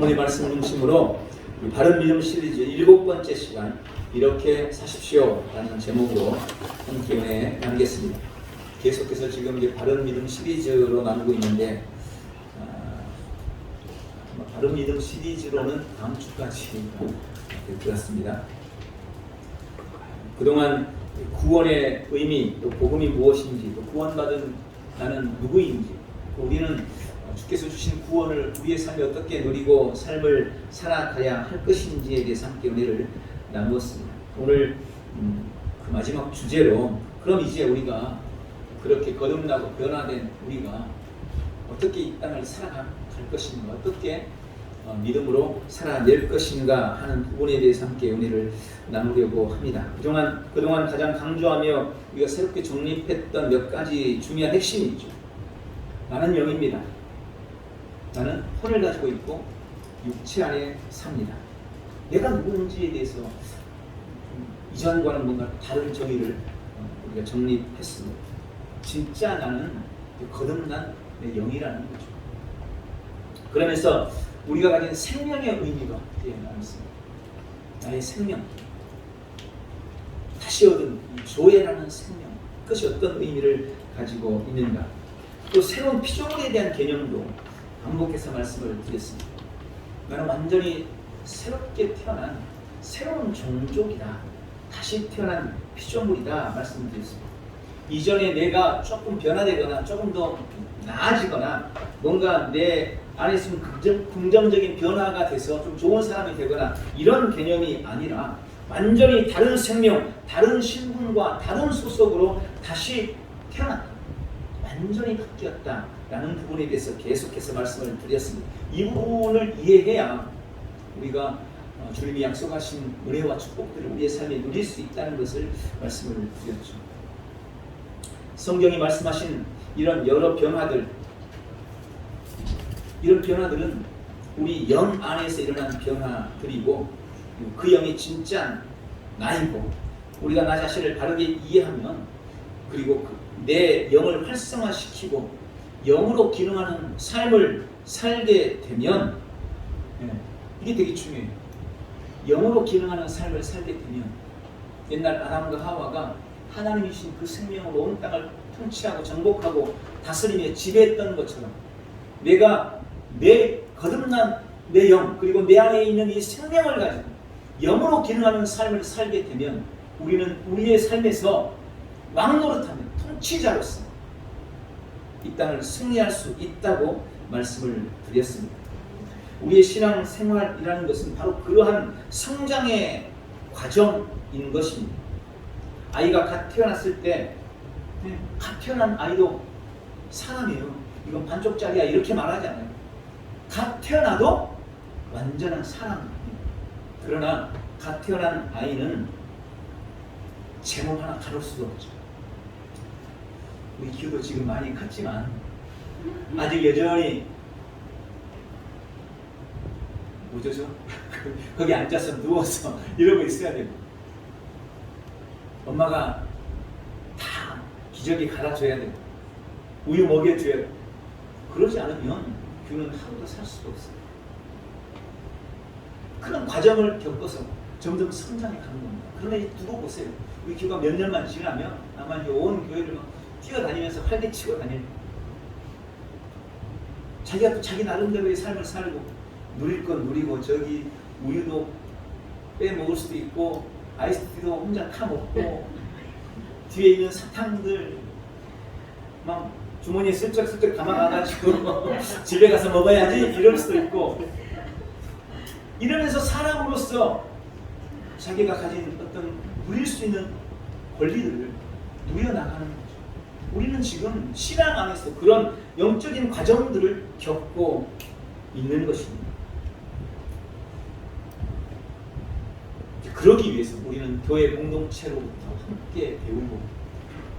본문의 말씀 중심으로 바른 믿음 시리즈 7번째 시간 이렇게 사십시오 라는 제목으로 함께 은혜 나누겠습니다. 계속해서 지금 이제 바른 믿음 시리즈로 나누고 있는데 바른 믿음 시리즈로는 다음 주까지 들었습니다. 그동안 구원의 의미, 또 복음이 무엇인지, 또 구원받은 나는 누구인지, 또 우리는 주께서 주신 구원을 우리의 삶에 어떻게 누리고 삶을 살아가야 할 것인지에 대해서 함께 은혜를 나누었습니다. 오늘 그 마지막 주제로 그럼 이제 우리가 그렇게 거듭나고 변화된 우리가 어떻게 이 땅을 살아갈 것인가, 어떻게 믿음으로 살아낼 것인가 하는 부분에 대해서 함께 은혜를 나누려고 합니다. 그동안 가장 강조하며 우리가 새롭게 정립했던 몇 가지 중요한 핵심이죠. 나는 영입니다. 나는 혼을 가지고 있고 육체 안에 삽니다. 내가 누구인지에 대해서 이전과는 뭔가 다른 정의를 우리가 정립했습니다. 진짜 나는 거듭난 내 영이라는 거죠. 그러면서 우리가 가진 생명의 의미가 나왔습니다. 나의 생명, 다시 얻은 이 조회라는 생명, 그것이 어떤 의미를 가지고 있는가. 또 새로운 피조물에 대한 개념도 반복해서 말씀을 드렸습니다. 나는 완전히 새롭게 태어난 새로운 종족이다. 다시 태어난 피조물이다 말씀을 드렸습니다. 이전에 내가 조금 변화되거나 조금 더 나아지거나 뭔가 내 안에 있으면 긍정적인 변화가 돼서 좀 좋은 사람이 되거나 이런 개념이 아니라 완전히 다른 생명, 다른 신분과 다른 소속으로 다시 태어났다. 완전히 바뀌었다라는 부분에 대해서 계속해서 말씀을 드렸습니다. 이 부분을 이해해야 우리가 주님이 약속하신 은혜와 축복들을 우리의 삶에 누릴 수 있다는 것을 말씀을 드렸죠. 성경이 말씀하신 이런 여러 변화들, 이런 변화들은 우리 영 안에서 일어난 변화들이고 그 영이 진짜 나이고 우리가 나 자신을 바르게 이해하면 그리고 내 영을 활성화시키고 영으로 기능하는 삶을 살게 되면 이게 되게 중요해요. 영으로 기능하는 삶을 살게 되면 옛날 아담과 하와가 하나님이신 그 생명으로 온 땅을 통치하고 정복하고 다스리며 지배했던 것처럼 내가 내 거듭난 내 영 그리고 내 안에 있는 이 생명을 가지고 영으로 기능하는 삶을 살게 되면 우리는 우리의 삶에서 왕노릇하며 통치자로서 이 땅을 승리할 수 있다고 말씀을 드렸습니다. 우리의 신앙 생활이라는 것은 바로 그러한 성장의 과정인 것입니다. 아이가 갓 태어났을 때 갓 태어난 아이도 사람이에요. 이건 반쪽짜리야 이렇게 말하지 않아요. 갓 태어나도 완전한 사람입니다. 그러나 갓 태어난 아이는 제목 하나 가릴 수도 없죠. 우리 기우도 지금 많이 컸지만 아직 여전히 뭐죠? 거기 앉아서 누워서 이러고 있어야 되고 엄마가 다 기저귀 갈아줘야 되고 우유 먹여줘야 되고 그러지 않으면 규는 하루도 살 수가 없어요. 그런 과정을 겪어서 점점 성장해 가는 겁니다. 그러나 이제 두고 보세요. 우리 교가 몇 년만 지나면 아마 온 교회를 뛰어다니면서 활개치고 다닐 거예요. 자기가 또 자기 나름대로의 삶을 살고 누릴 건 누리고 저기 우유도 빼먹을 수도 있고 아이스티도 혼자 타먹고 뒤에 있는 사탕들 막 주머니에 슬쩍슬쩍 담아가가지고 집에 가서 먹어야지 이럴 수도 있고 이러면서 사람으로서 자기가 가진 어떤 누릴 수 있는 권리들을 누려나가는 거죠. 우리는 지금 신앙 안에서 그런 영적인 과정들을 겪고 있는 것입니다. 그러기 위해서 우리는 교회 공동체로부터 함께 배우고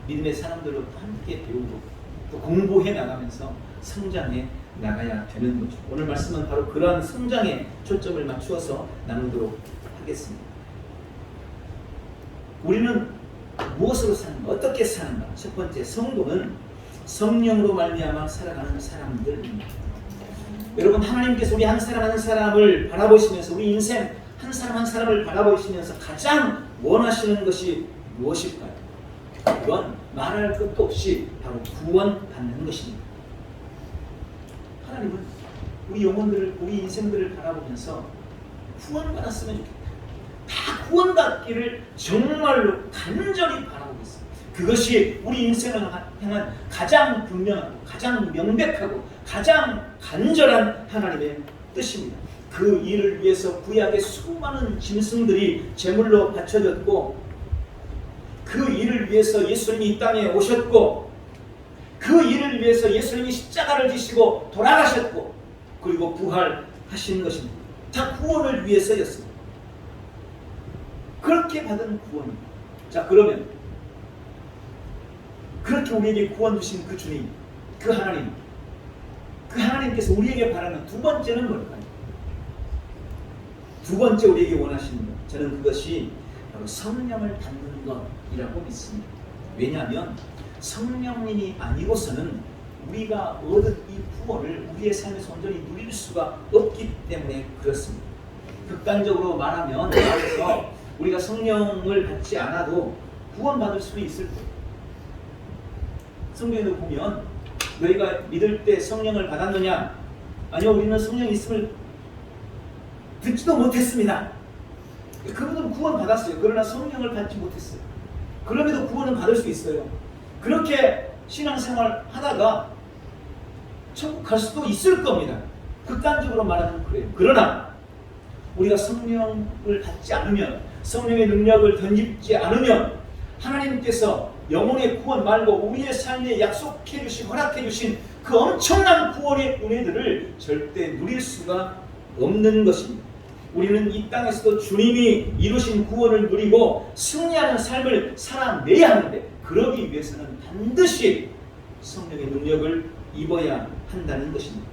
믿음의 사람들로부터 함께 배우고 또 공부해 나가면서 성장해 나가야 되는 거죠. 오늘 말씀은 바로 그러한 성장에 초점을 맞추어서 나누도록 하겠습니다. 우리는 무엇으로 사는가? 어떻게 사는가? 첫 번째, 성도는 성령으로 말미암아 살아가는 사람들입니다. 여러분, 하나님께서 우리 한 사람 한 사람을 바라보시면서, 우리 인생 한 사람 한 사람을 바라보시면서 가장 원하시는 것이 무엇일까요? 그건 말할 것도 없이 바로 구원받는 것입니다. 하나님은 우리 영혼들을, 우리 인생들을 바라보면서 구원받았으면 좋겠다, 다 구원받기를 정말로 간절히 바라고 있습니다. 그것이 우리 인생을 향한 가장 분명하고 가장 명백하고 가장 간절한 하나님의 뜻입니다. 그 일을 위해서 구약의 수많은 짐승들이 제물로 바쳐졌고, 그 일을 위해서 예수님이 이 땅에 오셨고, 그 일을 위해서 예수님이 십자가를 지시고 돌아가셨고, 그리고 부활하신 것입니다. 다 구원을 위해서였습니다. 그렇게 받은 구원입니다. 자, 그러면 그렇게 우리에게 구원 주신 그 주님, 그 하나님, 그 하나님께서 우리에게 바라는 두 번째는 뭘까요? 두 번째 우리에게 원하시는 것, 저는 그것이 바로 성령을 받는 것이라고 믿습니다. 왜냐하면 성령님이 아니고서는 우리가 얻은 이 구원을 우리의 삶에서 온전히 누릴 수가 없기 때문에 그렇습니다. 극단적으로 말하면, 그래서 우리가 성령을 받지 않아도 구원받을 수도 있을 거예요. 성경에도 보면 너희가 믿을 때 성령을 받았느냐? 아니요, 우리는 성령이 있음을 듣지도 못했습니다. 그분은 구원 받았어요. 그러나 성령을 받지 못했어요. 그럼에도 구원은 받을 수 있어요. 그렇게 신앙생활 하다가 천국 갈 수도 있을 겁니다. 극단적으로 말하면 그래요. 그러나 우리가 성령을 받지 않으면, 성령의 능력을 덧입지 않으면, 하나님께서 영혼의 구원 말고 우리의 삶에 약속해 주신, 허락해 주신 그 엄청난 구원의 은혜들을 절대 누릴 수가 없는 것입니다. 우리는 이 땅에서도 주님이 이루신 구원을 누리고 승리하는 삶을 살아내야 하는데, 그러기 위해서는 반드시 성령의 능력을 입어야 한다는 것입니다.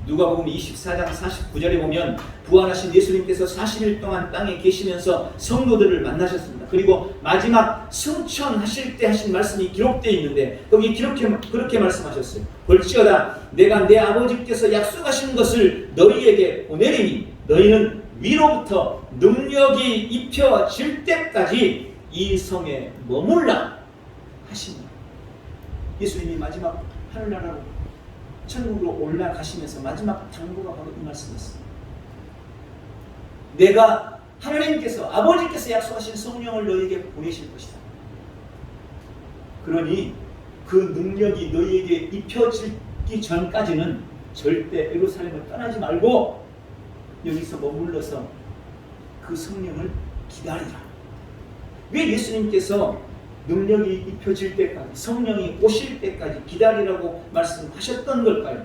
누가복음 24장 49절에 보면 부활하신 예수님께서 40일 동안 땅에 계시면서 성도들을 만나셨습니다. 그리고 마지막 승천하실 때 하신 말씀이 기록되어 있는데, 여기 그렇게 말씀하셨어요. 볼지어다 내가 내 아버지께서 약속하신 것을 너희에게 보내리니 너희는 위로부터 능력이 입혀질 때까지 이 성에 머물라 하십니다. 예수님이 마지막 하늘나라로 천국으로 올라가시면서 마지막 당부가 바로 이 말씀이었습니다. 내가, 하나님께서, 아버지께서 약속하신 성령을 너희에게 보내실 것이다. 그러니 그 능력이 너희에게 입혀지기 전까지는 절대 예루살렘을 떠나지 말고 여기서 머물러서 그 성령을 기다리라. 왜 예수님께서 능력이 입혀질 때까지, 성령이 오실 때까지 기다리라고 말씀하셨던 걸까요?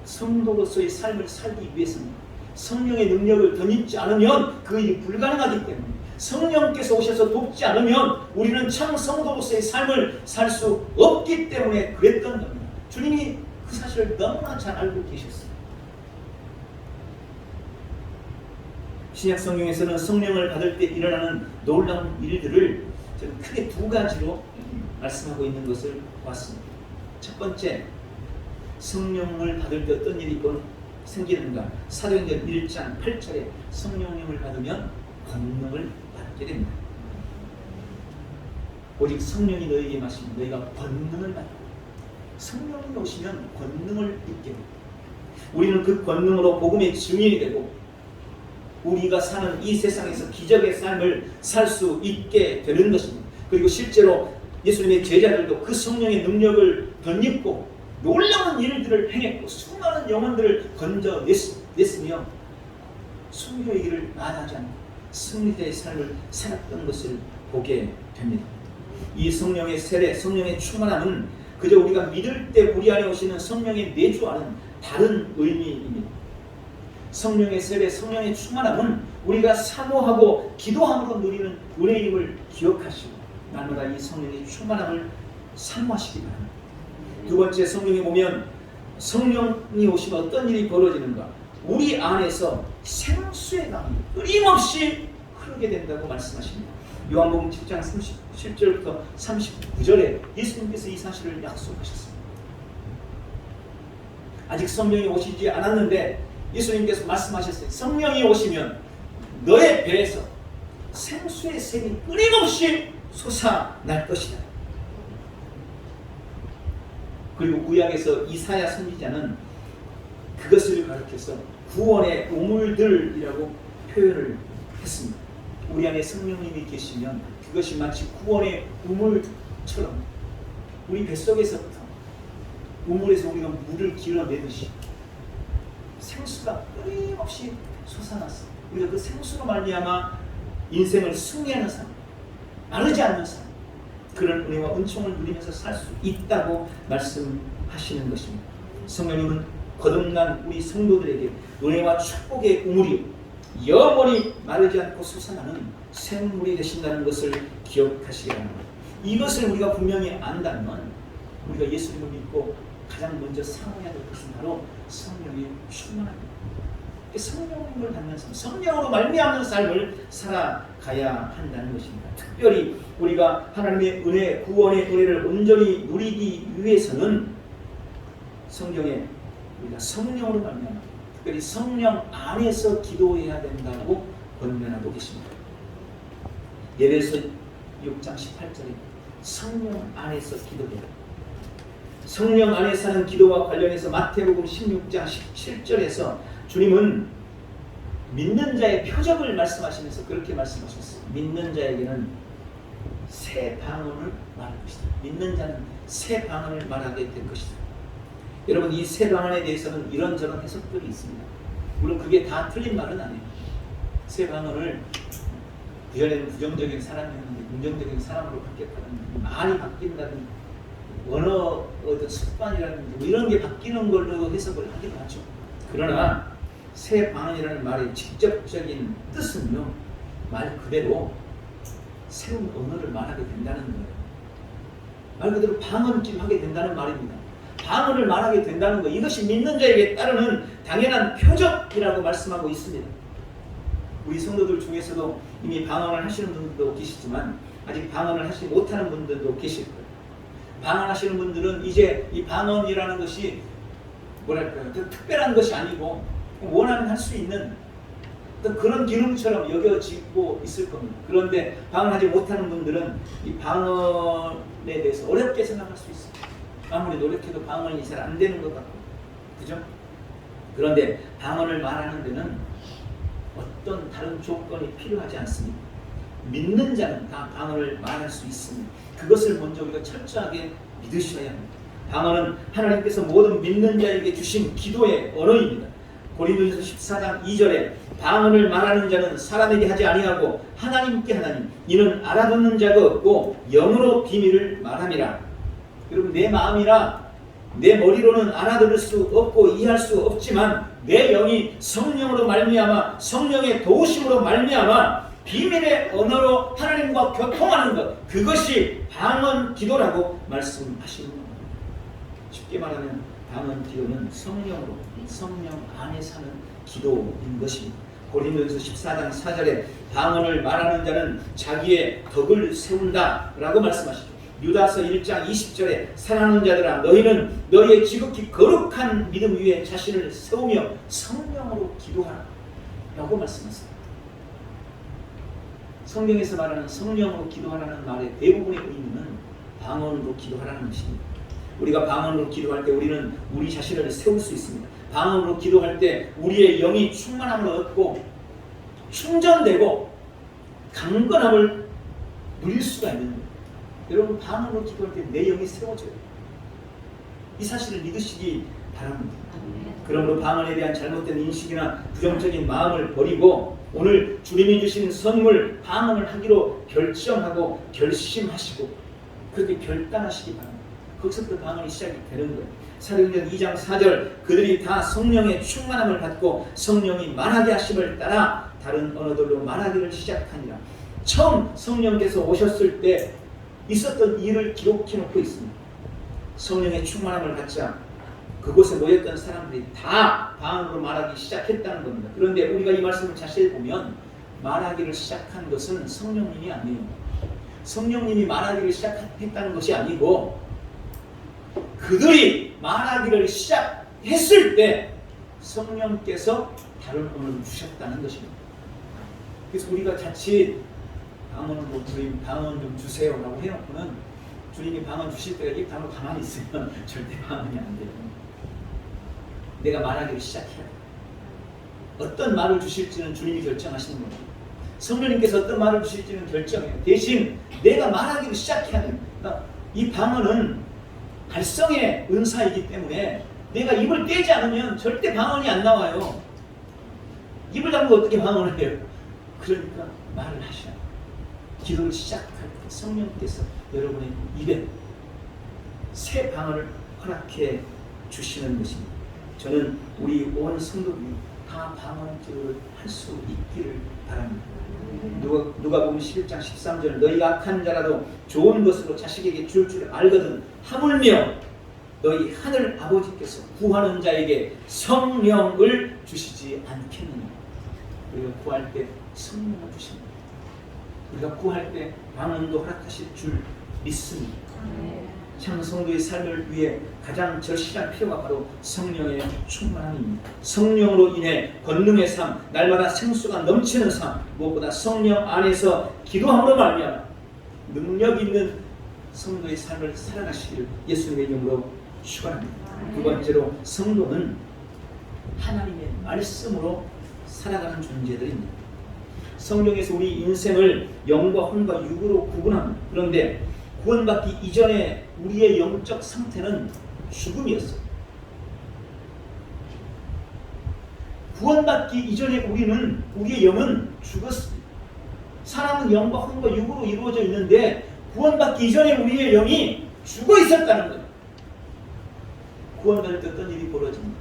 성도로서의 삶을 살기 위해서는 성령의 능력을 덧입지 않으면 그 일이 불가능하기 때문에, 성령께서 오셔서 돕지 않으면 우리는 참 성도로서의 삶을 살 수 없기 때문에 그랬던 겁니다. 주님이 그 사실을 너무나 잘 알고 계셨습니다. 신약 성경에서는 성령을 받을 때 일어나는 놀라운 일들을 저는 크게 두 가지로 말씀하고 있는 것을 보았습니다. 첫 번째, 성령을 받을 때 어떤 일이 생기는가? 사도행전 1장 8절에 성령님을 받으면 권능을 받게 됩니다. 오직 성령이 너희에게 마시면 너희가 권능을 받고, 성령이 오시면 권능을 입게 됩니다. 우리는 그 권능으로 복음의 증인이 되고 우리가 사는 이 세상에서 기적의 삶을 살 수 있게 되는 것입니다. 그리고 실제로 예수님의 제자들도 그 성령의 능력을 덧입고 놀라운 일들을 행했고 수많은 영혼들을 건져냈으며 순교의 길을 마다하지 않고 승리자의 삶을 살았던 것을 보게 됩니다. 이 성령의 세례, 성령의 충만함은 그저 우리가 믿을 때 우리 안에 오시는 성령의 내주와는 다른 의미입니다. 성령의 세례, 성령의 충만함은 우리가 사모하고 기도함으로 누리는 은혜임을 기억하시고 날마다 이 성령의 충만함을 사모하시기 바랍니다. 두 번째, 성령에 보면 성령이 오시면 어떤 일이 벌어지는가? 우리 안에서 생수의 강이 끊임없이 흐르게 된다고 말씀하십니다. 요한복음 7장 37절부터 39절에 예수님께서 이 사실을 약속하셨습니다. 아직 성령이 오시지 않았는데 예수님께서 말씀하셨어요. 성령이 오시면 너의 배에서 생수의 샘이 끊임없이 솟아날 것이다. 그리고 구약에서 이사야 선지자는 그것을 가르쳐서 구원의 우물들이라고 표현을 했습니다. 우리 안에 성령님이 계시면 그것이 마치 구원의 우물처럼 우리 뱃속에서부터 우물에서 우리가 물을 길어내듯이 생수가 끊임없이 솟아났어. 우리가 그 생수로 말미암아 인생을 승리하는 삶, 마르지 않는 삶, 그런 은혜와 은총을 누리면서 살 수 있다고 말씀하시는 것입니다. 성령님은 거듭난 우리 성도들에게 은혜와 축복의 우물이 영원히 마르지 않고 솟아나는 생물이 되신다는 것을 기억하시기 바랍니다. 이것을 우리가 분명히 안다면 우리가 예수님을 믿고 가장 먼저 사모해야 될 것은 바로 성령의 충만함입니다. 성령을 받는 삶, 성령으로 말미암는 삶을 살아가야 한다는 것입니다. 특별히 우리가 하나님의 은혜, 구원의 은혜를 온전히 누리기 위해서는 우리가 성령으로 말미암아 특별히 성령 안에서 기도해야 된다고 권면하고 계십니다. 예배서 6장 18절에 성령 안에서 기도해라. 성령 안에서 하는 기도와 관련해서 마태복음 16장 17절에서 주님은 믿는 자의 표적을 말씀하시면서 그렇게 말씀하셨어요. 믿는 자에게는 새 방언을 말할 것이다. 믿는 자는 새 방언을 말하게 될 것이다. 여러분, 이 새 방언에 대해서는 이런저런 해석들이 있습니다. 물론 그게 다 틀린 말은 아니에요. 새 방언을 그전에는 부정적인 사람이었는데 긍정적인 사람으로 바뀌었다든지 많이 바뀐다든지 언어 어떤 습관이라든지 뭐 이런 게 바뀌는 걸로 해석을 하기도 하죠. 그러나 새 방언이라는 말의 직접적인 뜻은요, 말 그대로 새로운 언어를 말하게 된다는 거예요. 말 그대로 방언기를 하게 된다는 말입니다. 방언을 말하게 된다는 것, 이것이 믿는 자에게 따르는 당연한 표적이라고 말씀하고 있습니다. 우리 성도들 중에서도 이미 방언을 하시는 분들도 계시지만 아직 방언을 하지 못하는 분들도 계실 거예요. 방언하시는 분들은 이제 이 방언이라는 것이 뭐랄까요, 특별한 것이 아니고 원하면 할 수 있는 그런 기능처럼 여겨지고 있을 겁니다. 그런데 방언하지 못하는 분들은 이 방언에 대해서 어렵게 생각할 수 있어요. 아무리 노력해도 방언이 잘 안 되는 것 같고, 그죠? 그런데 방언을 말하는 데는 어떤 다른 조건이 필요하지 않습니다. 믿는 자는 다 방언을 말할 수 있습니다. 그것을 먼저 우리가 철저하게 믿으셔야 합니다. 방언은 하나님께서 모든 믿는 자에게 주신 기도의 언어입니다. 고린도전서 14장 2절에 방언을 말하는 자는 사람에게 하지 아니하고 하나님께 하나니 이는 알아듣는 자가 없고 영으로 비밀을 말함이라. 여러분, 내 마음이라 내 머리로는 알아들을 수 없고 이해할 수 없지만 내 영이 성령으로 말미암아 성령의 도우심으로 말미암아 비밀의 언어로 하나님과 교통하는 것, 그것이 방언 기도라고 말씀하시는 겁니다. 쉽게 말하면 방언 기도는 성령으로, 성령 안에 사는 기도인 것입니다. 고린도전서 14장 4절에 방언을 말하는 자는 자기의 덕을 세운다 라고 말씀하시죠. 유다서 1장 20절에 사랑하는 자들아 너희는 너희의 지극히 거룩한 믿음 위에 자신을 세우며 성령으로 기도하라 라고 말씀하셨습니다. 성경에서 말하는 성령으로 기도하라는 말의 대부분의 의미는 방언으로 기도하라는 것입니다. 우리가 방언으로 기도할 때 우리는 우리 자신을 세울 수 있습니다. 방언으로 기도할 때 우리의 영이 충만함을 얻고 충전되고 강건함을 누릴 수가 있는 거예요. 여러분, 방언으로 기도할 때 내 영이 세워져요. 이 사실을 믿으시기 바랍니다. 그러므로 방언에 대한 잘못된 인식이나 부정적인 마음을 버리고 오늘 주님이 주신 선물 방언을 하기로 결정하고 결심하시고 그렇게 결단하시기 바랍니다. 거기서부터 방언이 시작이 되는 거예요. 사도행전 2장 4절 그들이 다 성령의 충만함을 받고 성령이 말하게 하심을 따라 다른 언어들로 말하기를 시작하니라. 처음 성령께서 오셨을 때 있었던 일을 기록해 놓고 있습니다. 성령의 충만함을 받자 그곳에 모였던 사람들이 다 방언으로 말하기 시작했다는 겁니다. 그런데 우리가 이 말씀을 자세히 보면 말하기를 시작한 것은 성령님이 아니에요. 성령님이 말하기를 시작했다는 것이 아니고 그들이 말하기를 시작했다는 했을 때 성령께서 다른 언어를 주셨다는 것입니다. 그래서 우리가 자칫 방언을 주님 방언 좀 주세요라고 해놓고는 주님이 방언 주실 때가 입 다물고 가만히 있으면 절대 방언이 안 돼요. 내가 말하기를 시작해야 돼요. 어떤 말을 주실지는 주님이 결정하시는 겁니다. 성령님께서 어떤 말을 주실지는 결정해요. 대신 내가 말하기를 시작해야 돼요. 그러니까 이 방언은 발성의 은사이기 때문에 내가 입을 떼지 않으면 절대 방언이 안 나와요. 입을 닫고 어떻게 방언을 해요? 그러니까 말을 하셔야 돼요. 기도를 시작할 때 성령께서 여러분의 입에 새 방언을 허락해 주시는 것입니다. 저는 우리 온 성도들이 다 방언 기도를 할 수 있기를 바랍니다. 누가복음 11장 13절 너희가 악한 자라도 좋은 것으로 자식에게 줄 알거든 하물며 너희 하늘 아버지께서 구하는 자에게 성령을 주시지 않겠느냐. 우리가 구할 때 성령을 주십니다. 우리가 구할 때 방언도 허락하실 줄 믿습니다. 참 성도의 삶을 위해 가장 절실한 필요가 바로 성령의 충만함입니다. 성령으로 인해 권능의 삶, 날마다 생수가 넘치는 삶, 무엇보다 성령 안에서 기도함으로 말미암아 능력 있는 성도의 삶을 살아가시기를 예수님의 이름으로 축원합니다. 두 번째로 성도는 하나님의 말씀으로 살아가는 존재들입니다. 성령에서 우리 인생을 영과 혼과 육으로 구분합니다. 그런데 구원받기 이전에 우리의 영적 상태는 죽음이었어요. 구원받기 이전에 우리의 영은 죽었습니다. 사람은 영과 혼과 육으로 이루어져 있는데 구원받기 이전에 우리의 영이 죽어 있었다는 거예요. 구원받을 때 어떤 일이 벌어집니다.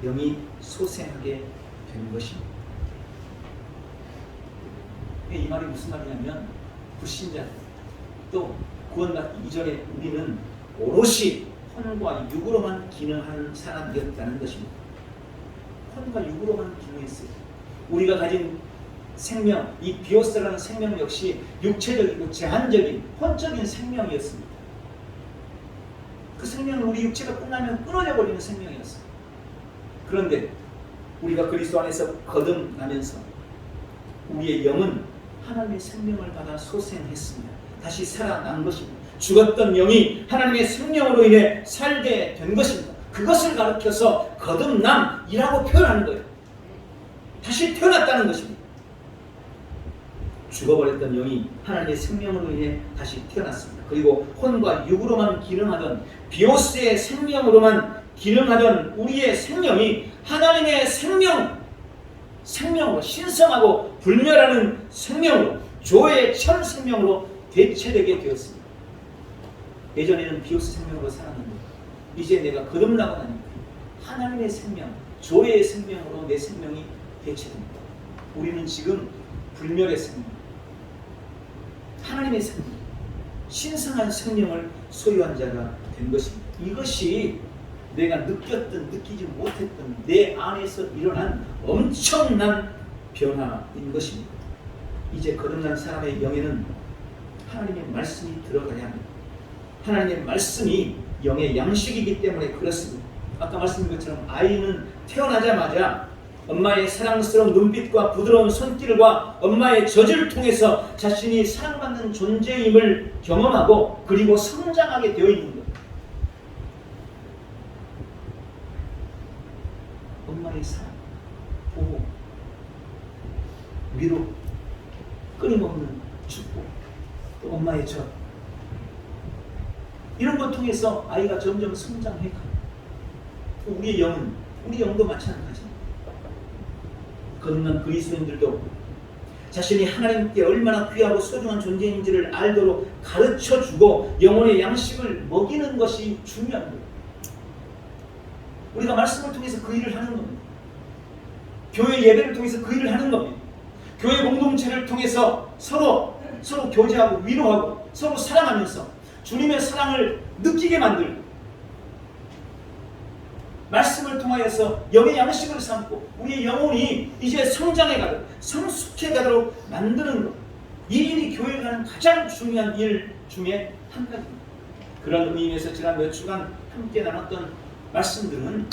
영이 소생하게 된 것입니다. 이 말이 무슨 말이냐면 불신자 또 구원받기 이전에 우리는 오롯이 혼과 육으로만 기능하는 사람이었다는 것입니다. 혼과 육으로만 기능했어요. 우리가 가진 생명, 이 비오스라는 생명 역시 육체적이고 제한적인 혼적인 생명이었습니다. 그 생명은 우리 육체가 끝나면 끊어져 버리는 생명이었어요. 그런데 우리가 그리스도 안에서 거듭나면서 우리의 영은 하나님의 생명을 받아 소생했습니다. 다시 살아난 것입니다. 죽었던 영이 하나님의 생명으로 인해 살게 된 것입니다. 그것을 가르쳐서 거듭남이라고 표현하는 거예요. 다시 태어났다는 것입니다. 죽어버렸던 영이 하나님의 생명으로 인해 다시 태어났습니다. 그리고 혼과 육으로만 기능하던 비오스의 생명으로만 기능하던 우리의 생명이 하나님의 생명으로 신성하고 불멸하는 생명으로 조의 천 생명으로 대체되게 되었습니다. 예전에는 비오스 생명으로 살았는데 이제 내가 거듭나고 나니까 하나님의 생명, 조의 생명으로 내 생명이 대체됩니다. 우리는 지금 불멸의 생명, 하나님의 생명, 신성한 생명을 소유한 자가 된 것입니다. 이것이 내가 느꼈던 느끼지 못했던 내 안에서 일어난 엄청난 변화인 것입니다. 이제 거듭난 사람의 영에는 하나님의 말씀이 들어가야 합니다. 하나님의 말씀이 영의 양식이기 때문에 그렇습니다. 아까 말씀드린 것처럼 아이는 태어나자마자 엄마의 사랑스러운 눈빛과 부드러운 손길과 엄마의 젖을 통해서 자신이 사랑받는 존재임을 경험하고 그리고 성장하게 되어 있는 거예요. 엄마의 사랑, 보호, 위로, 끊임없는 축복, 또 엄마의 젖, 이런 것 통해서 아이가 점점 성장해 가요. 우리 영도 마찬가지입니다. 거듭난 그리스도인들도 자신이 하나님께 얼마나 귀하고 소중한 존재인지를 알도록 가르쳐주고 영혼의 양식을 먹이는 것이 중요한 거예요. 우리가 말씀을 통해서 그 일을 하는 겁니다. 교회 예배를 통해서 그 일을 하는 겁니다. 교회 공동체를 통해서 서로 교제하고 위로하고 서로 사랑하면서 주님의 사랑을 느끼게 만들고 말씀을 통하여서 영의 양식을 삼고 우리의 영혼이 이제 성장해 가도록 성숙해 가도록 만드는 것, 이 일이 교회에 가는 가장 중요한 일 중에 한 가지입니다. 그런 의미에서 지난 몇 주간 함께 나눴던 말씀들은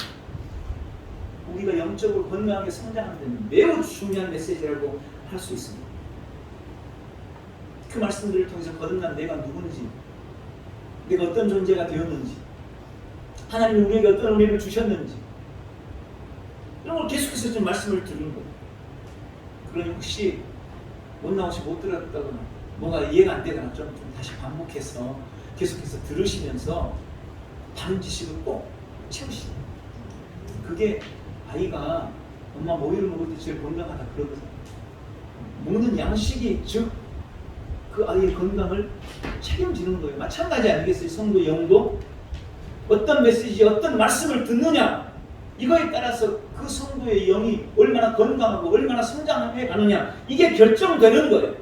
우리가 영적으로 건강하게 성장하는 데는 매우 중요한 메시지라고 할 수 있습니다. 그 말씀들을 통해서 거듭난 내가 누군지, 내가 어떤 존재가 되었는지, 하나님이 우리에게 어떤 은혜를 주셨는지, 이런 걸 계속해서 좀 말씀을 드리는 거예요. 그러니 혹시 못 나오시 못 들었다거나 뭔가 이해가 안 되거나 좀 다시 반복해서 계속해서 들으시면서 다른 지식을 꼭 채우시죠. 그게 아이가 엄마 모유를 먹을 때 제일 건강하다 그러거든요. 먹는 양식이 즉 그 아이의 건강을 책임지는 거예요. 마찬가지 아니겠어요? 성도 영도 어떤 메시지, 어떤 말씀을 듣느냐, 이거에 따라서 그 성도의 영이 얼마나 건강하고 얼마나 성장해 가느냐, 이게 결정되는 거예요.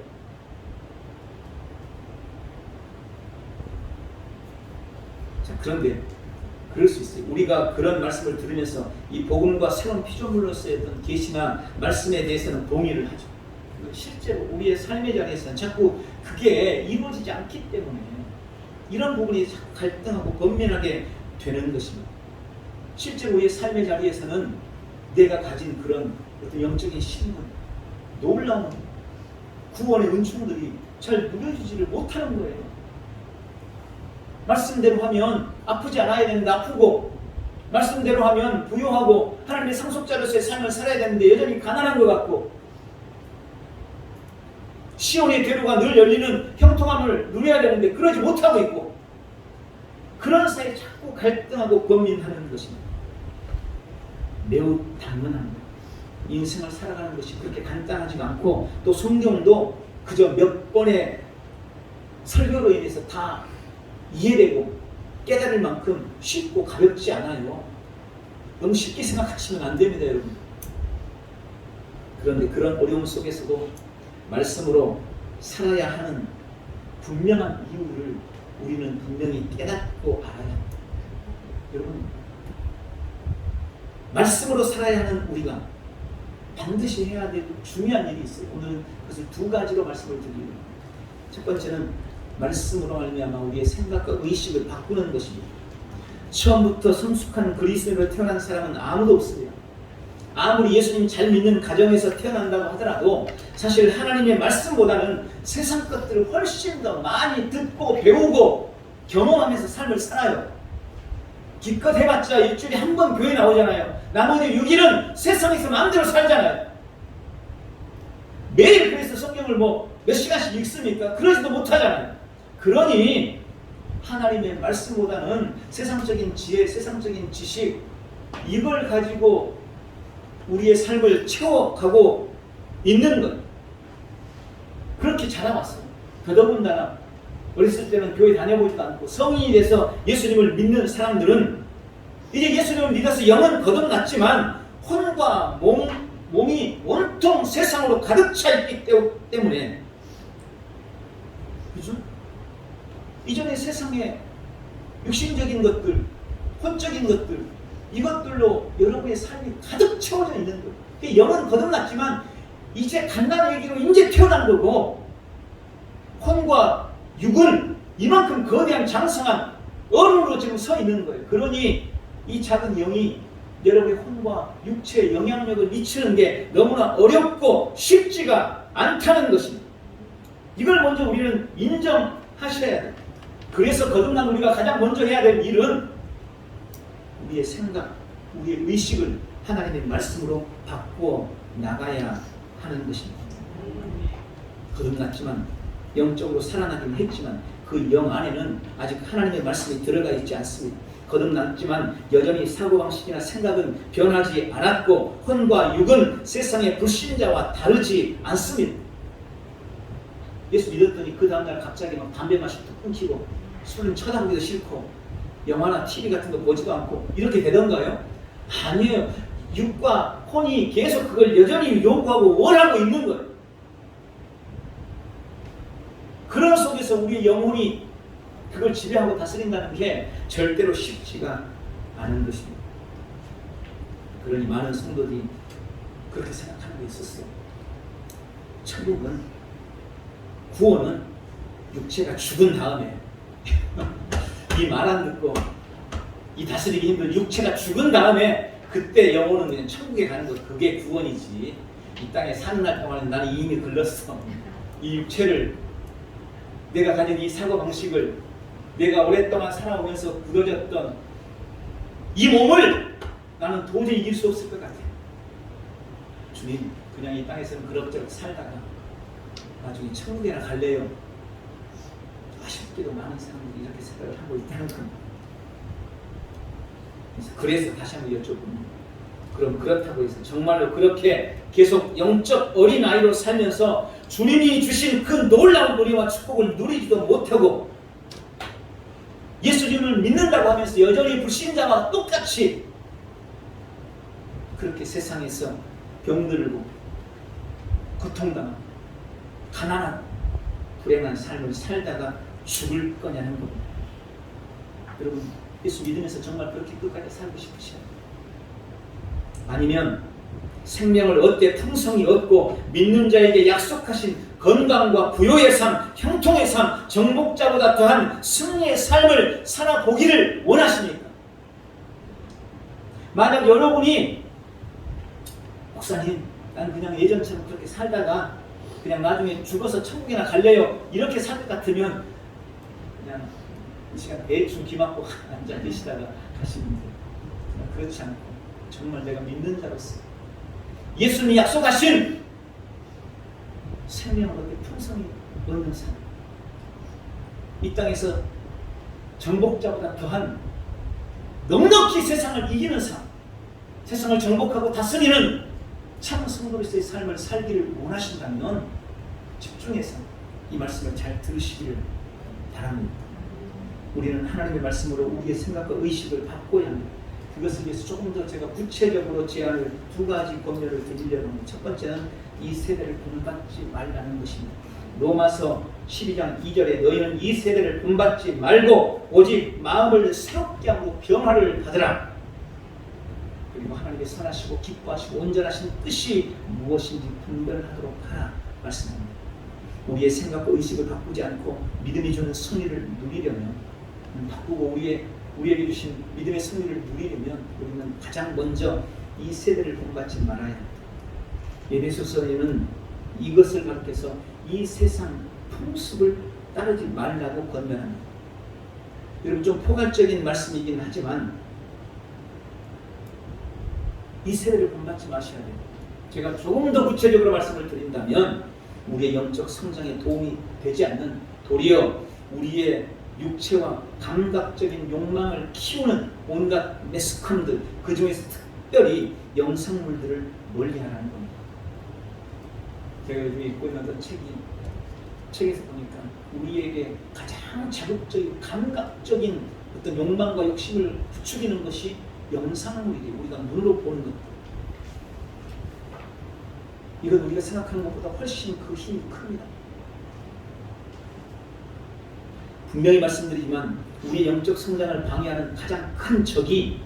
자, 그런데 그럴 수 있어요. 우리가 그런 말씀을 들으면서 이 복음과 새로운 피조물로서의 어떤 계시나 말씀에 대해서는 동의를 하죠. 실제로 우리의 삶의 자리에서는 자꾸 그게 이루어지지 않기 때문에 이런 부분이 자꾸 갈등하고 번민하게 되는 것입니다. 실제로 우리의 삶의 자리에서는 내가 가진 그런 어떤 영적인 신분, 놀라운 구원의 은총들이 잘 누려지지를 못하는 거예요. 말씀대로 하면 아프지 않아야 되는데 아프고, 말씀대로 하면 부유하고 하나님의 상속자로서의 삶을 살아야 되는데 여전히 가난한 것 같고, 시온의 대로가 늘 열리는 형통함을 누려야 되는데 그러지 못하고 있고, 그런 사이에 자꾸 갈등하고 고민하는 것입니다. 매우 당연한 거예요. 인생을 살아가는 것이 그렇게 간단하지가 않고, 또 성경도 그저 몇 번의 설교로 인해서 다 이해되고 깨달을 만큼 쉽고 가볍지 않아요. 너무 쉽게 생각하시면 안 됩니다, 여러분. 그런데 그런 어려움 속에서도 말씀으로 살아야 하는 분명한 이유를 우리는 분명히 깨닫고 알아야 합니다. 여러분, 말씀으로 살아야 하는 우리가 반드시 해야 될 중요한 일이 있어요. 오늘은 그것을 두 가지로 말씀을 드립니다. 첫 번째는 말씀으로 말미암아 우리의 생각과 의식을 바꾸는 것입니다. 처음부터 성숙한 그리스도인으로 태어난 사람은 아무도 없습니다. 아무리 예수님 잘 믿는 가정에서 태어난다고 하더라도 사실 하나님의 말씀보다는 세상 것들을 훨씬 더 많이 듣고 배우고 경험하면서 삶을 살아요. 기껏 해봤자 일주일에 한 번 교회 나오잖아요. 나머지 6일은 세상에서 마음대로 살잖아요. 매일 그래서 성경을 몇 시간씩 읽습니까? 그러지도 못하잖아요. 그러니 하나님의 말씀보다는 세상적인 지혜, 세상적인 지식, 이걸 가지고 우리의 삶을 채워가고 있는 것, 그렇게 자라왔어요. 더더군다나 어렸을 때는 교회 다녀보지도 않고 성인이 돼서 예수님을 믿는 사람들은 이제 예수님을 믿어서 영은 거듭났지만 혼과 몸이 온통 세상으로 가득 차 있기 때문에, 그죠? 이전의 세상의 육신적인 것들, 혼적인 것들, 이것들로 여러분의 삶이 가득 채워져 있는 거예요. 영은 거듭났지만 이제 간단한 얘기로 이제 태어난 거고, 혼과 육은 이만큼 거대한 장성한 얼음으로 지금 서 있는 거예요. 그러니 이 작은 영이 여러분의 혼과 육체에 영향력을 미치는 게 너무나 어렵고 쉽지가 않다는 것입니다. 이걸 먼저 우리는 인정하셔야 돼요. 그래서 거듭난 우리가 가장 먼저 해야 될 일은 우리의 생각, 우리의 의식을 하나님의 말씀으로 바꾸어 나가야 하는 것입니다. 거듭났지만, 영적으로 살아나긴 했지만 그 영 안에는 아직 하나님의 말씀이 들어가 있지 않습니다. 거듭났지만 여전히 사고방식이나 생각은 변하지 않았고 혼과 육은 세상의 불신자와 다르지 않습니다. 예수 믿었더니 그 다음날 갑자기 막 담배 마시고 끊기고 술은 쳐다보기도 싫고 영화나 TV 같은 거 보지도 않고 이렇게 되던가요? 아니에요. 육과 혼이 계속 그걸 여전히 요구하고 원하고 있는 거예요. 그런 속에서 우리의 영혼이 그걸 지배하고 다스린다는 게 절대로 쉽지가 않은 것입니다. 그러니 많은 성도들이 그렇게 생각하는 게 있었어요. 천국은, 구원은 육체가 죽은 다음에 이 말 안 듣고 이 다스리기 힘든 육체가 죽은 다음에 그때 영혼은 그냥 천국에 가는 것, 그게 구원이지. 이 땅에 사는 날 동안에 나는 이미 글렀어. 이 육체를, 내가 가진 이 사고방식을, 내가 오랫동안 살아오면서 굳어졌던 이 몸을 나는 도저히 이길 수 없을 것 같아. 주님, 그냥 이 땅에서는 그럭저럭 살다가 나중에 천국에나 갈래요. 아쉽게도 많은 사람들이 이렇게 생각을 하고 있다는 겁니다. 그래서 다시 한번 여쭤봅니다. 그럼 그렇다고 해서 정말로 그렇게 계속 영적 어린아이로 살면서 주님이 주신 그 놀라운 은혜와 축복을 누리지도 못하고 예수님을 믿는다고 하면서 여전히 불신자와 똑같이 그렇게 세상에서 병들고 고통당하고 가난한 불행한 삶을 살다가 죽을 거냐는 겁니다. 여러분, 예수 믿으면서 정말 그렇게 끝까지 살고 싶으셔요? 아니면 생명을 얻되 풍성히 얻고 믿는 자에게 약속하신 건강과 부요의 삶, 형통의 삶, 정복자보다 더한 승리의 삶을 살아보기를 원하십니까? 만약 여러분이 목사님, 난 그냥 예전처럼 그렇게 살다가 그냥 나중에 죽어서 천국이나 갈래요, 이렇게 살 것 같으면 그냥 이 시간 대충 귀 막고 앉아 계시다가 가시면 돼요. 그렇지 않고 정말 내가 믿는 자로서 예수님이 약속하신 생명을 얻게 풍성히 얻는 삶, 이 땅에서 정복자보다 더한 넉넉히 세상을 이기는 삶, 세상을 정복하고 다스리는 참 성도로서의 삶을 살기를 원하신다면 집중해서 이 말씀을 잘 들으시기를 바랍니다. 우리는 하나님의 말씀으로 우리의 생각과 의식을 바꿔야 합니다. 그것을 위해서 조금 더 제가 구체적으로 제안을 두 가지 권면을 드리려고 합니다. 첫 번째는 이 세대를 본받지 말라는 것입니다. 로마서 12장 2절에 너희는 이 세대를 본받지 말고 오직 마음을 새롭게 하고 변화를 받으라. 그리고 하나님의 선하시고 기뻐하시고 온전하신 뜻이 무엇인지 분별하도록 하라 말씀합니다. 우리의 생각과 의식을 바꾸지 않고 믿음이 주는 승리를 누리려면, 바꾸고 우리에게 주신 믿음의 승리를 누리려면 우리는 가장 먼저 이 세대를 본받지 말아야 합니다. 에베소서에는 이것을 가르쳐서 이 세상 풍습을 따르지 말라고 권면합니다. 여러분, 좀 포괄적인 말씀이긴 하지만 이 세대를 본받지 마셔야 돼요. 제가 조금 더 구체적으로 말씀을 드린다면 우리의 영적 성장에 도움이 되지 않는, 도리어 우리의 육체와 감각적인 욕망을 키우는 온갖 매스컴들, 그 중에서 특별히 영상물들을 멀리하라는 겁니다. 제가 요즘 읽고 있는 어떤 책에서 보니까 우리에게 가장 자극적인 감각적인 어떤 욕망과 욕심을 부추기는 것이 영상물이에요. 우리가 눈으로 보는 것. 이건 우리가 생각하는 것보다 훨씬 그 힘이 큽니다. 분명히 말씀드리지만 우리의 영적 성장을 방해하는 가장 큰 적이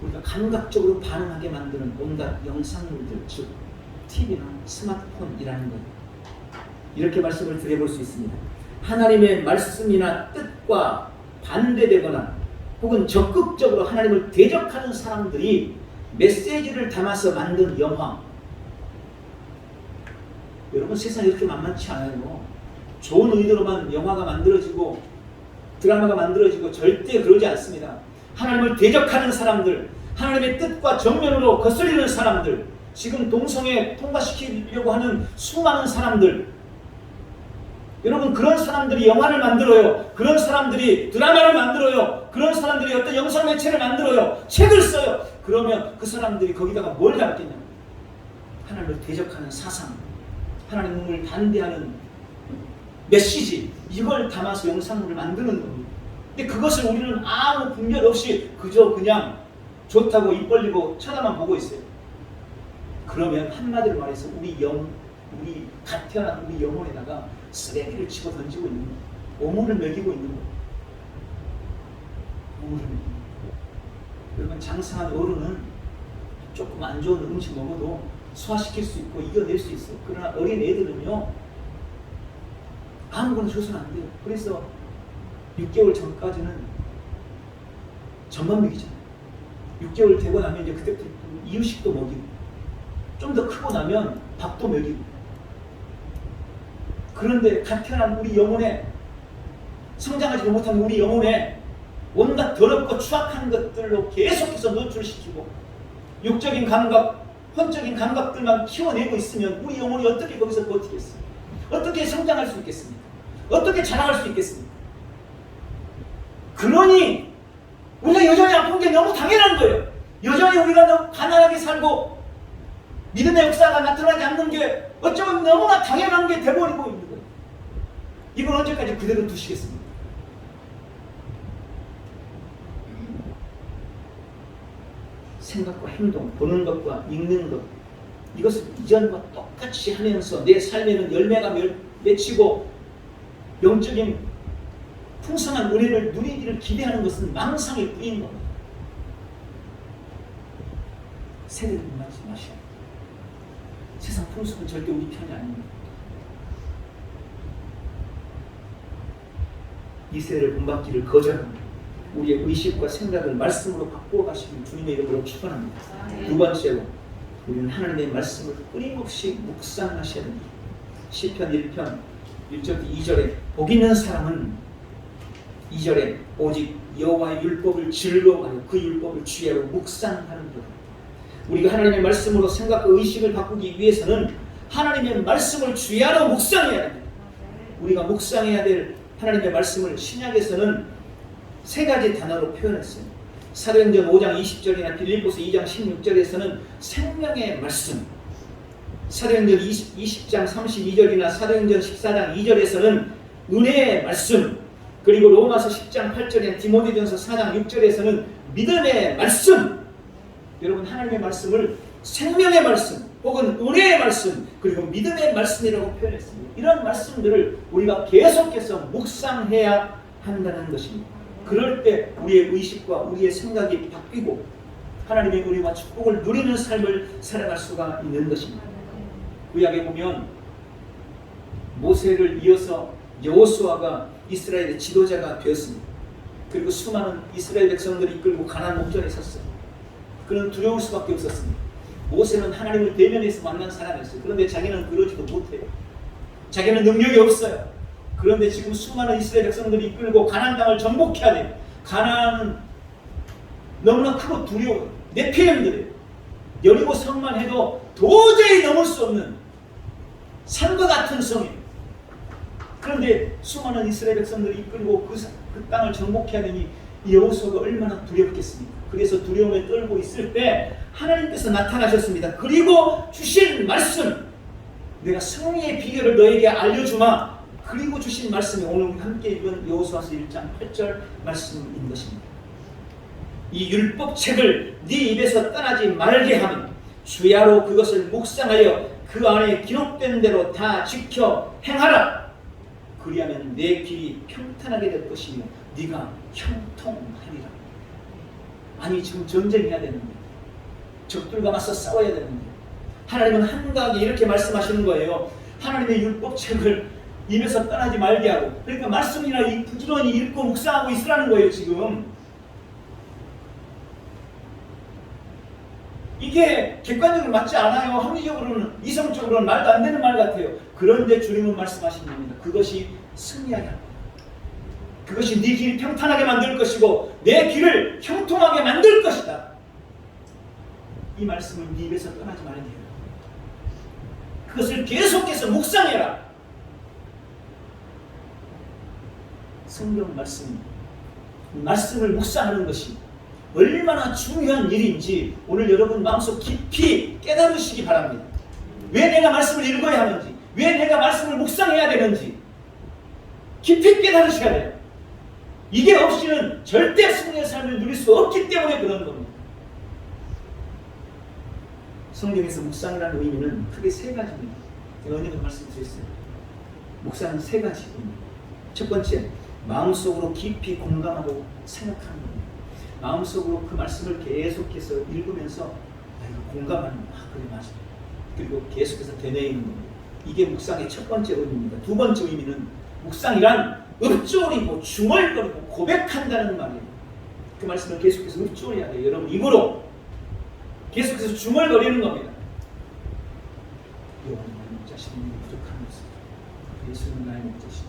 우리가 감각적으로 반응하게 만드는 온갖 영상물들, 즉 TV나 스마트폰이라는 거예요. 이렇게 말씀을 드려볼 수 있습니다. 하나님의 말씀이나 뜻과 반대되거나 혹은 적극적으로 하나님을 대적하는 사람들이 메시지를 담아서 만든 영화, 여러분, 세상이 이렇게 만만치 않아요. 좋은 의도로만 영화가 만들어지고 드라마가 만들어지고 절대 그러지 않습니다. 하나님을 대적하는 사람들, 하나님의 뜻과 정면으로 거스리는 사람들, 지금 동성애 통과시키려고 하는 수많은 사람들, 여러분, 그런 사람들이 영화를 만들어요. 그런 사람들이 드라마를 만들어요. 그런 사람들이 어떤 영상 매체를 만들어요. 책을 써요. 그러면 그 사람들이 거기다가 뭘 담겠냐? 하나님을 대적하는 사상, 하나님을 반대하는 메시지, 이걸 담아서 영상물을 만드는 겁니다. 근데 그것을 우리는 아무 분별 없이 그저 그냥 좋다고 입 벌리고 쳐다만 보고 있어요. 그러면 한마디로 말해서 우리 갓 태어난 우리 영혼에다가 쓰레기를 치고 던지고 있는 거예요. 오물을 먹이고 있는 거예요. 오물을 먹이는 거예요. 여러분, 장성한 어른은 조금 안 좋은 음식 먹어도 소화시킬 수 있고 이겨낼 수 있어요. 그러나 어린 애들은요, 아무거나 줘서는 안 돼요. 그래서 6개월 전까지는 젖만 먹이잖아요. 6개월 되고 나면 이제 그때부터 이유식도 먹이고, 좀 더 크고 나면 밥도 먹이고. 그런데 갓 태어난 우리 영혼에, 성장하지도 못한 우리 영혼에 온갖 더럽고 추악한 것들로 계속해서 노출시키고 육적인 감각, 혼적인 감각들만 키워내고 있으면 우리 영혼이 어떻게 거기서 버티겠어요? 어떻게 성장할 수 있겠습니까? 어떻게 자라갈 수 있겠습니까? 그러니 우리가 여전히 아픈 게 너무 당연한 거예요. 여전히 우리가 너무 가난하게 살고 믿음의 역사가 나타나지 않는 게 어쩌면 너무나 당연한 게 돼버리고 있는 거예요. 이걸 언제까지 그대로 두시겠습니까? 생각과 행동, 보는 것과 읽는 것, 이것을 이전과 똑같이 하면서 내 삶에는 열매가 맺히고 영적인 풍성한 은혜를 누리기를 기대하는 것은 망상일 뿐인 겁니다. 세대를 만나지 마셔야 합니다. 세상 풍속은 절대 우리 편이 아닙니다. 이 세대를 본받기를 거절합니다. 우리의 의식과 생각을 말씀으로 바꾸어 가시길 주님의 이름으로 축원합니다. 두 번째로 우리는 하나님의 말씀을 끊임없이 묵상하셔야 됩니다. 시편 1편 1절 2절에 복 있는 사람은 2절에 오직 여호와의 율법을 즐거워하여 그 율법을 주야로 묵상하는 것. 우리가 하나님의 말씀으로 생각과 의식을 바꾸기 위해서는 하나님의 말씀을 주야로 묵상해야 됩니다. 우리가 묵상해야 될 하나님의 말씀을 신약에서는 세 가지 단어로 표현했어요. 사도행전 5장 20절이나 빌립보서 2장 16절에서는 생명의 말씀, 사도행전 20장 32절이나 사도행전 14장 2절에서는 은혜의 말씀, 그리고 로마서 10장 8절이나 디모데전서 4장 6절에서는 믿음의 말씀. 여러분, 하나님의 말씀을 생명의 말씀 혹은 은혜의 말씀 그리고 믿음의 말씀이라고 표현했습니다. 이런 말씀들을 우리가 계속해서 묵상해야 한다는 것입니다. 그럴 때 우리의 의식과 우리의 생각이 바뀌고 하나님의 은혜와 축복을 누리는 삶을 살아갈 수가 있는 것입니다. 구약에 보면 모세를 이어서 여호수아가 이스라엘의 지도자가 되었습니다. 그리고 수많은 이스라엘 백성들이 이끌고 가나안 목전에 섰어요. 그는 두려울 수밖에 없었습니다. 모세는 하나님을 대면해서 만난 사람이었어요. 그런데 자기는 그러지도 못해요. 자기는 능력이 없어요. 그런데 지금 수많은 이스라엘 백성들이 이끌고 가나안 땅을 정복해야 돼요. 가나안은 너무나 크고 두려워요. 네피림들이에요. 여리고 성만 해도 도저히 넘을 수 없는 산과 같은 성이에요. 그런데 수많은 이스라엘 백성들이 이끌고 그 땅을 정복해야 되니 여호수아가 얼마나 두렵겠습니까? 그래서 두려움에 떨고 있을 때 하나님께서 나타나셨습니다. 그리고 주신 말씀, 내가 승리의 비결을 너에게 알려주마. 그리고 주신 말씀이 오늘 우리 함께 읽은 여호수아서 1장 8절 말씀인 것입니다. 이 율법책을 네 입에서 떠나지 말게 하면 주야로 그것을 묵상하여 그 안에 기록된 대로 다 지켜 행하라. 그리하면 내 길이 평탄하게 될 것이며 네가 형통하리라. 아니, 지금 전쟁해야 되는데, 적들과 맞서 싸워야 되는데 하나님은 한가하게 이렇게 말씀하시는 거예요. 하나님의 율법책을 입에서 떠나지 말게 하고, 그러니까 말씀이나 부지런히 읽고 묵상하고 있으라는 거예요. 지금 이게 객관적으로 맞지 않아요. 합리적으로는, 이성적으로는 말도 안 되는 말 같아요. 그런데 주님은 말씀하신 겁니다. 그것이 승리하게 합니다. 그것이 네 길을 평탄하게 만들 것이고 내 길을 형통하게 만들 것이다. 이 말씀을 네 입에서 떠나지 말게 해요. 그것을 계속해서 묵상해라. 성경 말씀을 묵상하는 것이 얼마나 중요한 일인지 오늘 여러분 마음속 깊이 깨달으시기 바랍니다. 왜 내가 말씀을 읽어야 하는지, 왜 내가 말씀을 묵상해야 되는지 깊이 깨달으셔야 돼요. 이게 없이는 절대 승리의 삶을 누릴 수 없기 때문에 그런 겁니다. 성경에서 묵상이라는 의미는 크게 세 가지입니다. 제가 언제도 말씀드렸어요. 묵상은 세 가지입니다. 첫 번째, 마음속으로 깊이 공감하고 생각하는 겁니다. 마음속으로 그 말씀을 계속해서 읽으면서 이거 공감하는 거, 그래 맞아. 그리고 계속해서 되뇌이는 겁니다. 이게 묵상의 첫 번째 의미입니다. 두 번째 의미는 묵상이란 읊조리고 중얼거리고 고백한다는 말이에요. 그 말씀을 계속해서 읊조려야 돼요. 여러분 입으로 계속해서 중얼거리는 겁니다. 여호와는 나의 목자시니 부족함이 없어. 예수는 나의 목자시니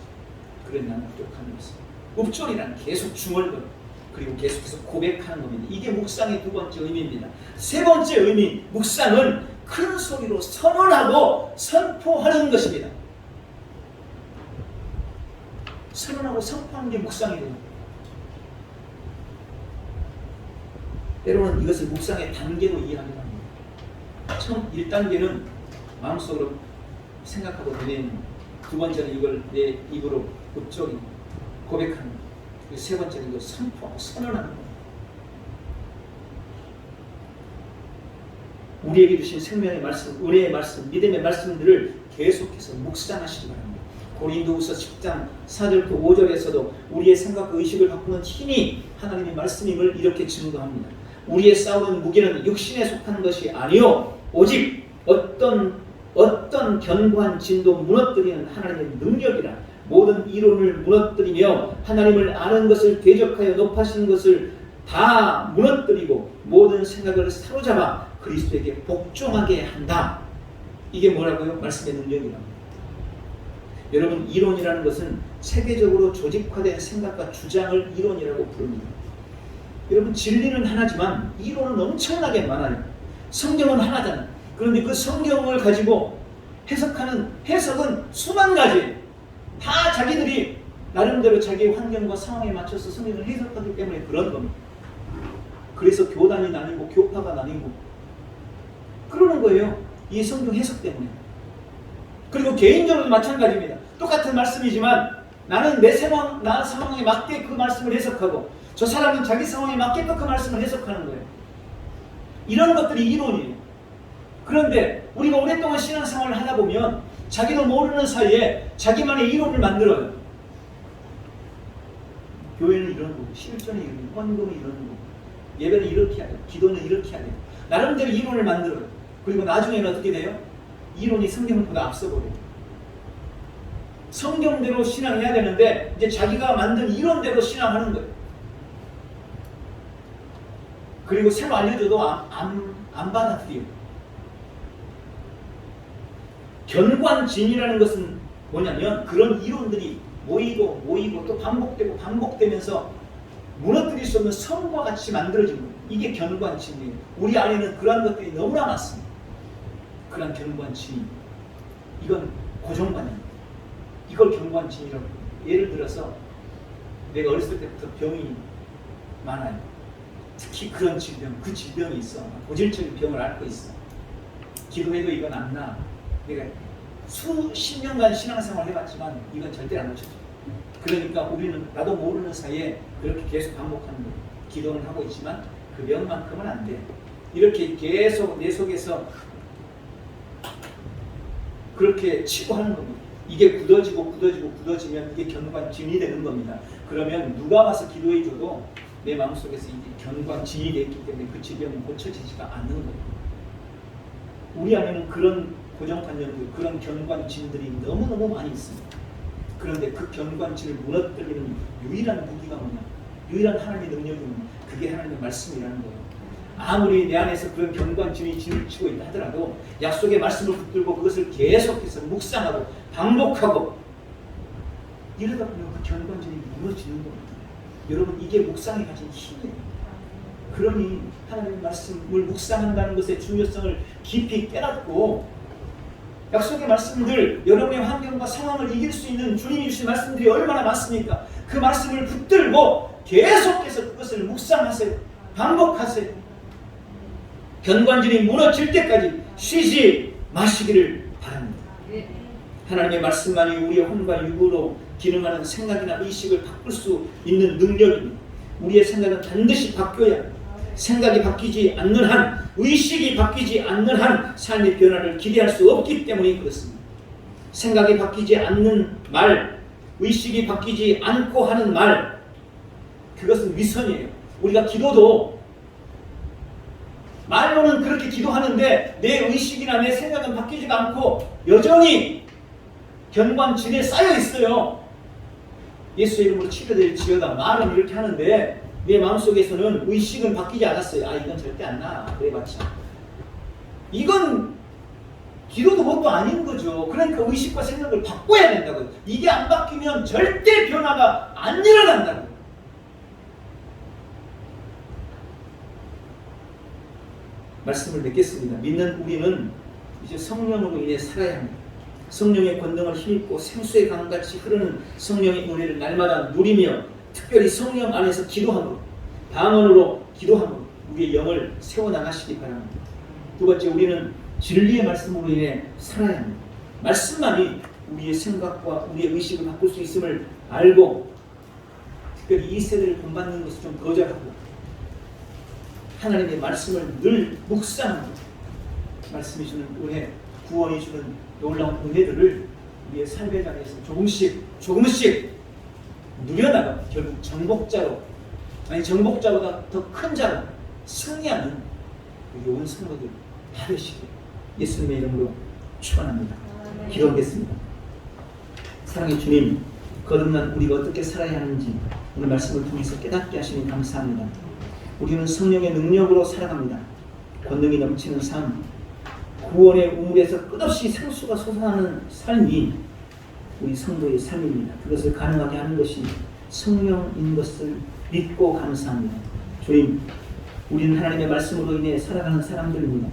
그래 나는 부족함이 없어. 읊조리란 계속 중얼거려. 그리고 계속해서 고백하는 겁니다. 이게 묵상의 두 번째 의미입니다. 세 번째 의미, 묵상은 큰 소리로 선언하고 선포하는 것입니다. 선언하고 선포하는 게 묵상이에요. 때로는 이것을 묵상의 단계로 이해하기도 합니다. 처음 1단계는 마음속으로 생각하고 내는, 두 번째는 이걸 내 입으로 읊조리고 고백하는, 세 번째는 이걸 선포하고 선언하는 겁니다. 우리에게 주신 생명의 말씀, 은혜의 말씀, 믿음의 말씀들을 계속해서 묵상하시기 바랍니다. 고린도후서 10장 4절부터 5절에서도 우리의 생각과 의식을 바꾸는 힘이 하나님의 말씀임을 이렇게 증거합니다. 우리의 싸우는 무기는 육신에 속한 것이 아니요 오직 어떤 견고한 진도 무너뜨리는 하나님의 능력이라. 모든 이론을 무너뜨리며 하나님을 아는 것을 대적하여 높아지는 것을 다 무너뜨리고 모든 생각을 사로잡아 그리스도에게 복종하게 한다. 이게 뭐라고요? 말씀의 능력이랍니다. 여러분, 이론이라는 것은 세계적으로 조직화된 생각과 주장을 이론이라고 부릅니다. 여러분, 진리는 하나지만 이론은 엄청나게 많아요. 성경은 하나잖아요. 그런데 그 성경을 가지고 해석하는 해석은 수만 가지. 다 자기들이 나름대로 자기의 환경과 상황에 맞춰서 성경을 해석하기 때문에 그런 겁니다. 그래서 교단이 나뉘고 교파가 나뉘고 그러는 거예요. 이 성경 해석 때문에. 그리고 개인적으로도 마찬가지입니다. 똑같은 말씀이지만 나는 내 상황에 맞게 그 말씀을 해석하고 저 사람은 자기 상황에 맞게 또 그 말씀을 해석하는 거예요. 이런 것들이 이론이에요. 그런데 우리가 오랫동안 신앙생활을 하다 보면 자기도 모르는 사이에 자기만의 이론을 만들어요. 교회는 이런 거고, 실전은 이런 거고, 헌금은 이런 거고, 예배는 이렇게 해야 돼요. 기도는 이렇게 해야 돼요. 나름대로 이론을 만들어요. 그리고 나중에는 어떻게 돼요? 이론이 성경보다 앞서버려요. 성경대로 신앙해야 되는데 이제 자기가 만든 이론대로 신앙하는 거예요. 그리고 새로 알려줘도 안 받아들여요. 견관진이라는 것은 뭐냐면 그런 이론들이 모이고 또 반복되면서 무너뜨릴 수 없는 성과 같이 만들어진 거예요. 이게 견관진이에요. 우리 안에는 그러한 것들이 너무나 많습니다. 그런 견관진, 이건 고정관입니다. 이걸 견관진이라고 해요. 예를 들어서 내가 어렸을 때부터 병이 많아요. 특히 그런 질병, 그 질병이 있어. 고질적인 병을 앓고 있어. 기도해도 이건 안 나. 내가 수십 년간 신앙생활 해봤지만 이건 절대 안 고쳐져. 그러니까 우리는 나도 모르는 사이에 그렇게 계속 반복하는 거예요. 기도는 하고 있지만 그 병만큼은 안 돼. 이렇게 계속 내 속에서 그렇게 치고 하는 겁니다. 이게 굳어지면 이게 견관진이 되는 겁니다. 그러면 누가 와서 기도해줘도 내 마음속에서 이게 견관진이 됐기 때문에 그 질병은 고쳐지지가 않는 거예요. 우리 안에는 그런 고정관념들, 그런 견관진들이 너무너무 많이 있습니다. 그런데 그 견관진을 무너뜨리는 유일한 무기가 뭐냐? 유일한 하나님의 능력이 뭐냐? 그게 하나님의 말씀이라는 거예요. 아무리 내 안에서 그런 견관진이 진을 치고 있다 하더라도 약속의 말씀을 붙들고 그것을 계속해서 묵상하고 반복하고 이러다 보면 그 견관진이 무너지는 겁니다. 여러분, 이게 묵상이 가진 힘이에요. 그러니 하나님의 말씀을 묵상한다는 것의 중요성을 깊이 깨닫고 약속의 말씀들, 여러분의 환경과 상황을 이길 수 있는 주님이 주신 말씀들이 얼마나 많습니까? 그 말씀을 붙들고 계속해서 그것을 묵상하세요. 반복하세요. 견관진이 무너질 때까지 쉬지 마시기를 바랍니다. 하나님의 말씀만이 우리의 혼과 육으로 기능하는 생각이나 의식을 바꿀 수 있는 능력입니다. 우리의 생각은 반드시 바뀌어야, 생각이 바뀌지 않는 한, 의식이 바뀌지 않는 한 삶의 변화를 기대할 수 없기 때문에 그렇습니다. 생각이 바뀌지 않는 말, 의식이 바뀌지 않고 하는 말, 그것은 위선이에요. 우리가 기도도 말로는 그렇게 기도하는데 내 의식이나 내 생각은 바뀌지가 않고 여전히 견관진에 쌓여 있어요. 예수의 이름으로 치료될지어다. 말은 이렇게 하는데 내 마음속에서는 의식은 바뀌지 않았어요. 아, 이건 절대 안 나. 그래봤자. 이건 기도도 뭣도 아닌 거죠. 그러니까 의식과 생각을 바꿔야 된다고요. 이게 안 바뀌면 절대 변화가 안 일어난다고요. 말씀을 맺겠습니다. 믿는 우리는 이제 성령으로 인해 살아야 합니다. 성령의 권능을 힘입고 생수의 강같이 흐르는 성령의 은혜를 날마다 누리며 특별히 성령 안에서 기도함으로 방언으로 기도함으로 우리의 영을 세워나가시기 바랍니다. 두 번째, 우리는 진리의 말씀으로 인해 살아야 합니다. 말씀만이 우리의 생각과 우리의 의식을 바꿀 수 있음을 알고 특별히 이 세대를 본받는 것을 좀 거절하고 하나님의 말씀을 늘 묵상하고 말씀이 주는 은혜, 구원이 주는 놀라운 은혜들을 우리의 삶의 자리에서 조금씩 누려나가 결국 정복자보다 더 큰 자로 승리하는 우리 온 성도들 다 되시길 예수님의 이름으로 축원합니다. 기도하겠습니다. 사랑의 주님, 거듭난 우리가 어떻게 살아야 하는지 오늘 말씀을 통해서 깨닫게 하시니 감사합니다. 우리는 성령의 능력으로 살아갑니다. 권능이 넘치는 삶, 구원의 우물에서 끝없이 생수가 솟아나는 삶이 우리 성도의 삶입니다. 그것을 가능하게 하는 것이 성령인 것을 믿고 감사합니다. 주님, 우리는 하나님의 말씀으로 인해 살아가는 사람들입니다.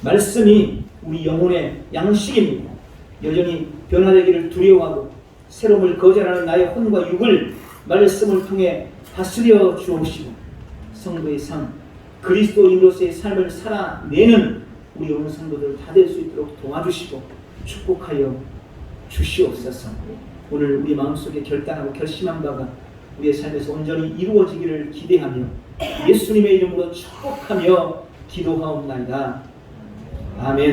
말씀이 우리 영혼의 양식입니다. 여전히 변화되기를 두려워하고 새로움을 거절하는 나의 혼과 육을 말씀을 통해 다스려 주옵시고 성도의 삶, 그리스도인으로서의 삶을 살아내는 우리 온 성도들 다 될 수 있도록 도와주시고 축복하여 주시옵소서. 오늘 우리 마음속에 결단하고 결심한 바가 우리의 삶에서 온전히 이루어지기를 기대하며 예수님의 이름으로 축복하며 기도하옵나이다. 아멘.